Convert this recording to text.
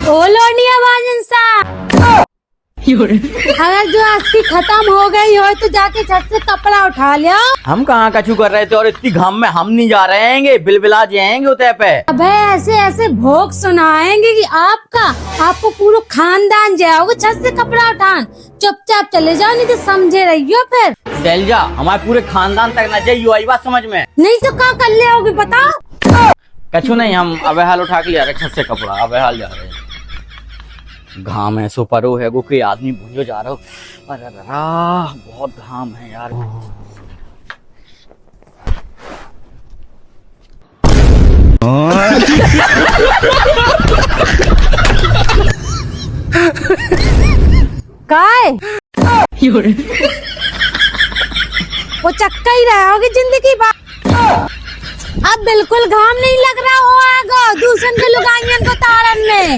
ओ लोनिया बाजन सा अगर जो अस्सी खत्म हो गई हो तो जाके छत से कपड़ा उठा लिया। हम कहाँ कछु कर रहे थे और इतनी घाम में हम नहीं जा रहे हैं, बिलबिला जाएंगे उतरे पे। अबे ऐसे ऐसे भोग सुनाएंगे कि आपको पूरा खानदान जाओगे छत से कपड़ा उठान। चुपचाप चले जाओ नहीं तो समझे रहियो फिर। शैलजा हमारे पूरे खानदान तक न जाइयो, आई बात समझ में। नहीं तो क्या कर ले होगी बताओ। कछु नहीं, हम अबे हाल उठा के लिया रहे छत से कपड़ा, अबे हाल जा रहे हैं। घाम है सो परो है, कोई आदमी भूंजो जा रहा हो। अरे बहुत घाम है यार। काय वो चक्का ही रहा होगी जिंदगी भर। अब बिल्कुल घाम नहीं लग रहा हो दूसरे के लुगाइयन को तारन में।